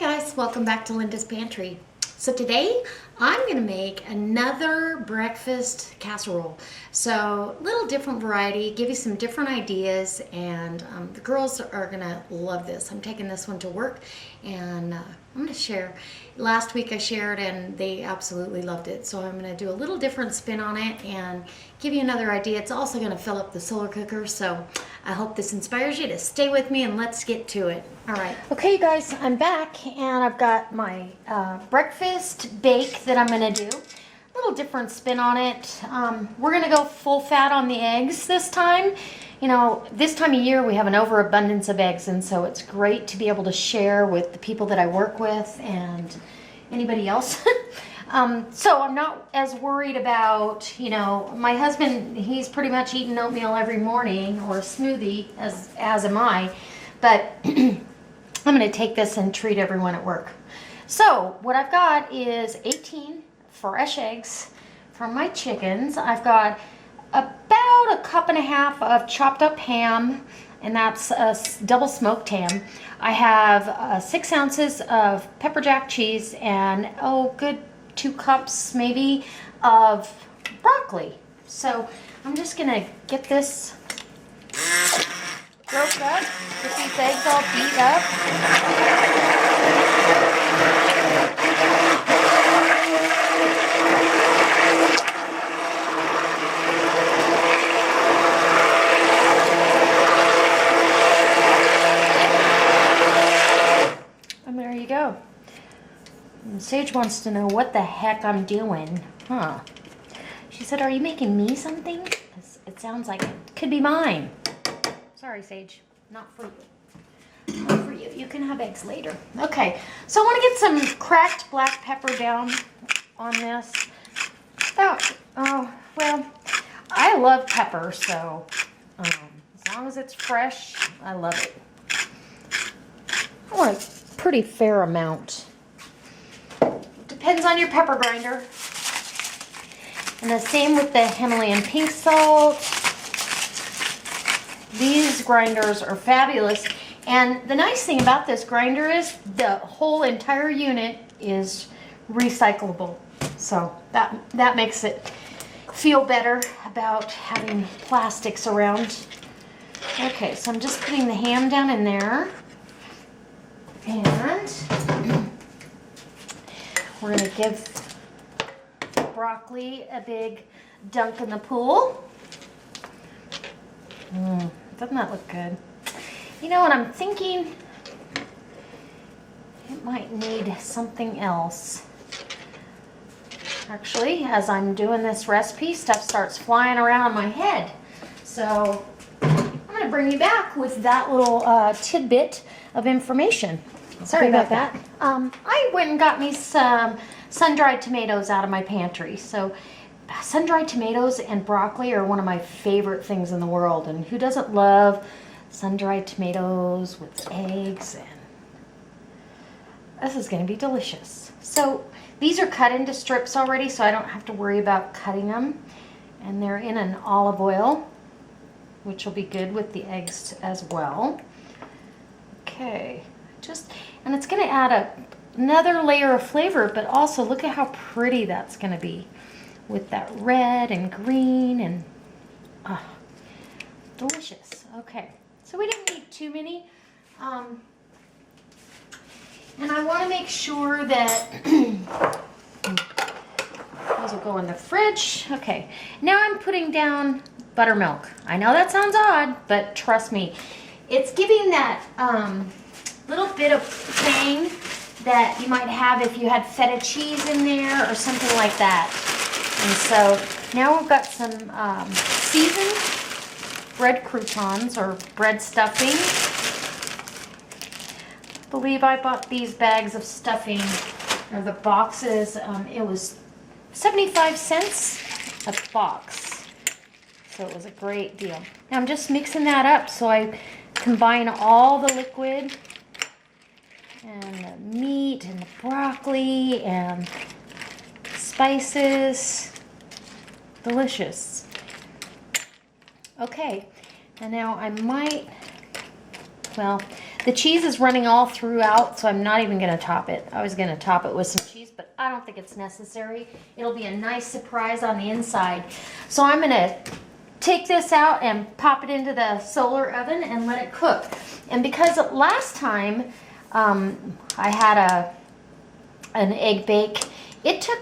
guys, welcome back to Linda's Pantry. So today I'm going to make another breakfast casserole. So a little different variety, give you some different ideas, and the girls are going to love this. I'm taking this one to work, and I'm going to share. Last week I shared and they absolutely loved it. So I'm going to do a little different spin on it and give you another idea. It's also going to fill up the solar cooker. So I hope this inspires you to stay with me, and let's get to it. All right. Okay, you guys, I'm back and I've got my breakfast bake that I'm going to do. A little different spin on it. We're going to go full fat on the eggs this time. You know, this time of year we have an overabundance of eggs, and so it's great to be able to share with the people that I work with and anybody else. So I'm not as worried about, you know, my husband, he's pretty much eating oatmeal every morning or a smoothie, as am I, but I'm going to take this and treat everyone at work. So what I've got is 18 fresh eggs from my chickens. I've got about a cup and a half of chopped up ham, and that's a double smoked ham. I have 6 ounces of pepper jack cheese and, good 2 cups maybe of broccoli. So I'm just gonna get this broke up, get these eggs all beat up. And there you go. Sage wants to know what the heck I'm doing. Huh. She said, are you making me something? It sounds like it could be mine. Sorry, Sage. Not for you. Not for you. You can have eggs later. Okay. So I want to get some cracked black pepper down on this. Well, I love pepper, so as long as it's fresh, I love it. I want a pretty fair amount. Depends on your pepper grinder. And the same with the Himalayan pink salt. These grinders are fabulous. And the nice thing about this grinder is the whole entire unit is recyclable. So that makes it feel better about having plastics around. Okay, so I'm just putting the ham down in there. And we're going to give broccoli a big dunk in the pool. Doesn't that look good? You know what I'm thinking? It might need something else. Actually, as I'm doing this recipe, stuff starts flying around my head. So I'm going to bring you back with that little tidbit of information. Sorry about that. I went and got me some sun-dried tomatoes out of my pantry. So sun-dried tomatoes and broccoli are one of my favorite things in the world. And who doesn't love sun-dried tomatoes with eggs? And this is going to be delicious. So these are cut into strips already, so I don't have to worry about cutting them. And they're in an olive oil, which will be good with the eggs as well. Okay. And it's going to add another layer of flavor, but also look at how pretty that's going to be with that red and green and delicious. Okay, so we didn't need too many. And I want to make sure that those will go in the fridge. Okay, now I'm putting down buttermilk. I know that sounds odd, but trust me, it's giving that little bit of tang that you might have if you had feta cheese in there or something like that. And so now we've got some seasoned bread croutons or bread stuffing. I believe I bought these bags of stuffing, or the boxes. It was 75 cents a box. So it was a great deal. Now I'm just mixing that up so I combine all the liquid and the meat and the broccoli and spices. Delicious. Okay, and now I might, well, The cheese is running all throughout, so I'm not even going to top it. I was going to top it with some cheese, but I don't think it's necessary. It'll be a nice surprise on the inside. So I'm going to take this out and pop it into the solar oven and let it cook. And because last time I had an egg bake, it took,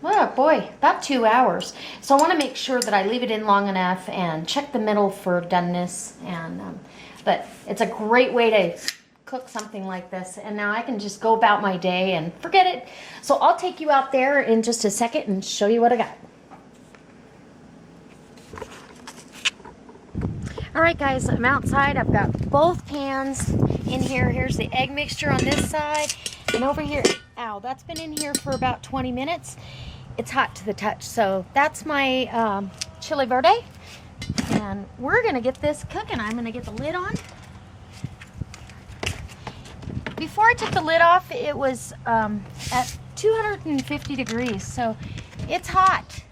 oh boy, about 2 hours. So I want to make sure that I leave it in long enough and check the middle for doneness. And but it's a great way to cook something like this. And now I can just go about my day and forget it. So I'll take you out there in just a second and show you what I got. All right, guys, I'm outside. I've got both pans in here. Here's the egg mixture on this side, and over here, ow, that's been in here for about 20 minutes. It's hot to the touch. So that's my chili verde, and we're gonna get this cooking. I'm gonna get the lid on. Before I took the lid off, it was at 250 degrees, so it's hot.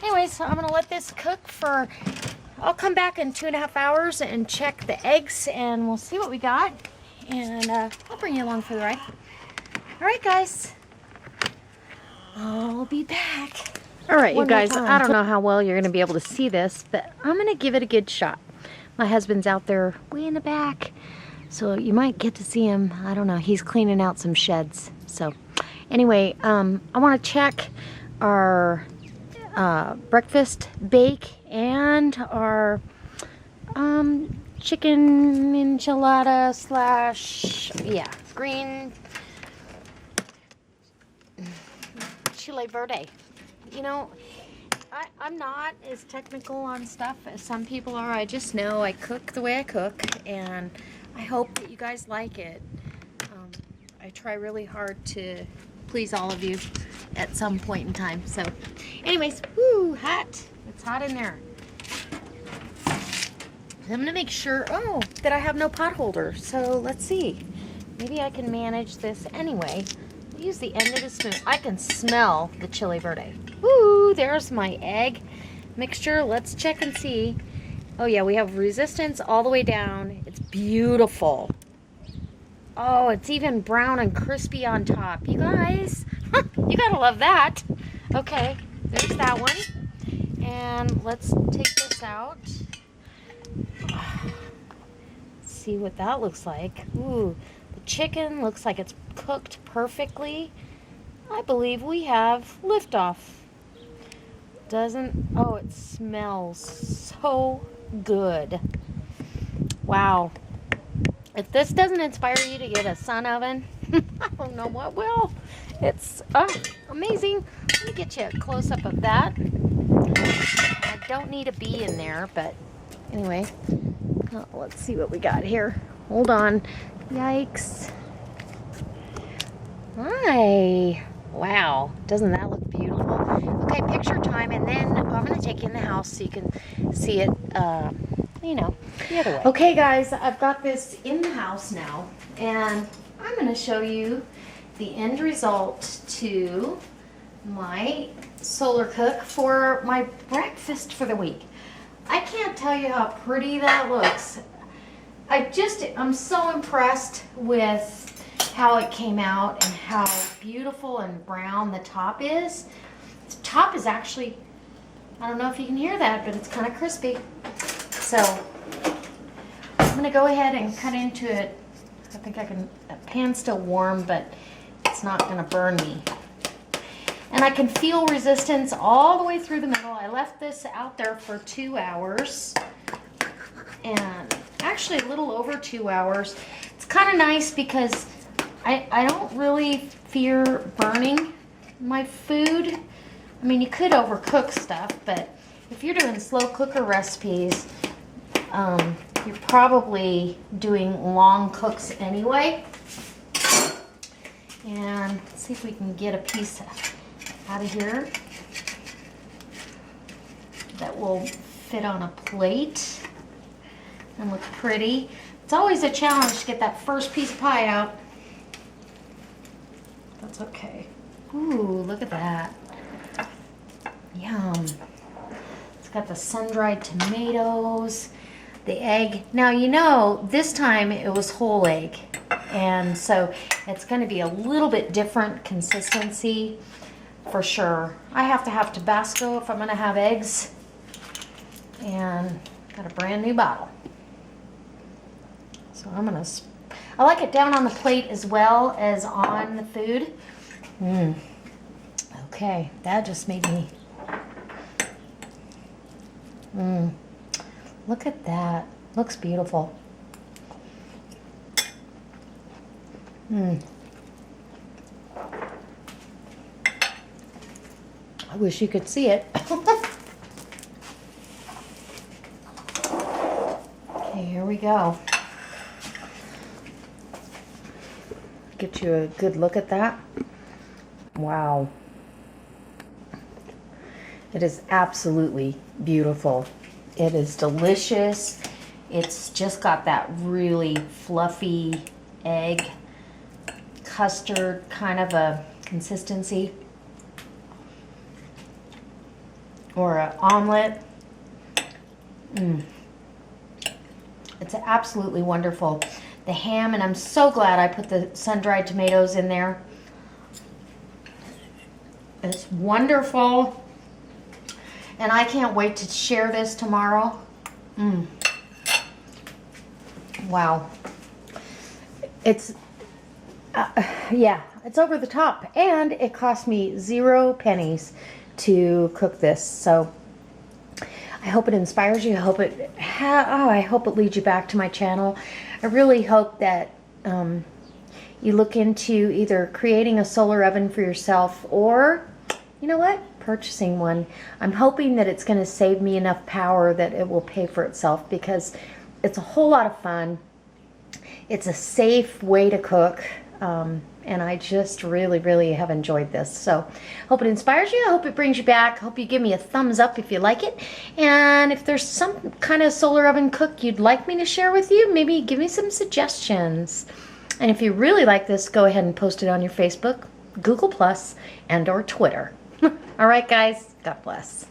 Anyways, so I'm gonna let this cook for, I'll come back in 2.5 hours and check the eggs, and we'll see what we got. And I'll bring you along for the ride. All right, guys. I'll be back. All right, you guys, I don't know how well you're going to be able to see this, but I'm going to give it a good shot. My husband's out there way in the back, so you might get to see him. I don't know. He's cleaning out some sheds. So anyway, I want to check our breakfast bake and our chicken enchilada slash, yeah, green chili verde. You know, I'm not as technical on stuff as some people are. I just know I cook the way I cook, and I hope that you guys like it. I try really hard to please all of you at some point in time. So anyways, whoo, hot. It's hot in there. I'm gonna make sure, that I have no pot holder. So let's see. Maybe I can manage this anyway. Use the end of the spoon. I can smell the chili verde. Woo, there's my egg mixture. Let's check and see. Oh yeah, we have resistance all the way down. It's beautiful. Oh, it's even brown and crispy on top. You guys, you gotta love that. Okay, there's that one. And let's take this out. See what that looks like. Ooh, the chicken looks like it's cooked perfectly. I believe we have liftoff. Doesn't, oh, it smells so good. Wow. If this doesn't inspire you to get a sun oven, I don't know what will. It's amazing. Let me get you a close-up of that. I don't need a bee in there, but anyway, let's see what we got here. Hold on. Yikes. Hi. Wow. Doesn't that look beautiful? Okay, picture time, and then I'm going to take you in the house so you can see it, you know, the other way. Okay, guys, I've got this in the house now, and I'm going to show you the end result to my solar cook for my breakfast for the week. I can't tell you how pretty that looks. I'm so impressed with how it came out and how beautiful and brown the top is. The top is actually, I don't know if you can hear that, but it's kind of crispy. So I'm gonna go ahead and cut into it. I think I can, the pan's still warm, but it's not gonna burn me. And I can feel resistance all the way through the middle. I left this out there for 2 hours, and actually a little over 2 hours. It's kind of nice because I don't really fear burning my food. I mean, you could overcook stuff, but if you're doing slow cooker recipes, you're probably doing long cooks anyway. And let's see if we can get a piece out of here that will fit on a plate and look pretty. It's always a challenge to get that first piece of pie out. That's okay. Ooh, look at that. Yum. It's got the sun-dried tomatoes. the egg. Now, you know, this time it was whole egg. And so it's going to be a little bit different consistency for sure. I have to have Tabasco if I'm going to have eggs. And got a brand new bottle. So I'm going to, I like it down on the plate as well as on the food. Okay, that just made me, look at that. Looks beautiful. I wish you could see it. Okay, here we go. Get you a good look at that. Wow. It is absolutely beautiful. It is delicious. It's just got that really fluffy egg custard kind of a consistency, or an omelet. It's absolutely wonderful. The ham, and I'm so glad I put the sun-dried tomatoes in there. It's wonderful. And I can't wait to share this tomorrow. Wow. It's, yeah, it's over the top. And it cost me 0 pennies to cook this. So I hope it inspires you. I hope it, I hope it leads you back to my channel. I really hope that you look into either creating a solar oven for yourself, or, you know what, purchasing one. I'm hoping that it's going to save me enough power that it will pay for itself, because it's a whole lot of fun. It's a safe way to cook, and I just really have enjoyed this. So hope it inspires you. I hope it brings you back. Hope you give me a thumbs up if you like it. And if there's some kind of solar oven cook you'd like me to share with you, maybe give me some suggestions. And if you really like this, go ahead and post it on your Facebook, Google+, and or Twitter. All right, guys. God bless.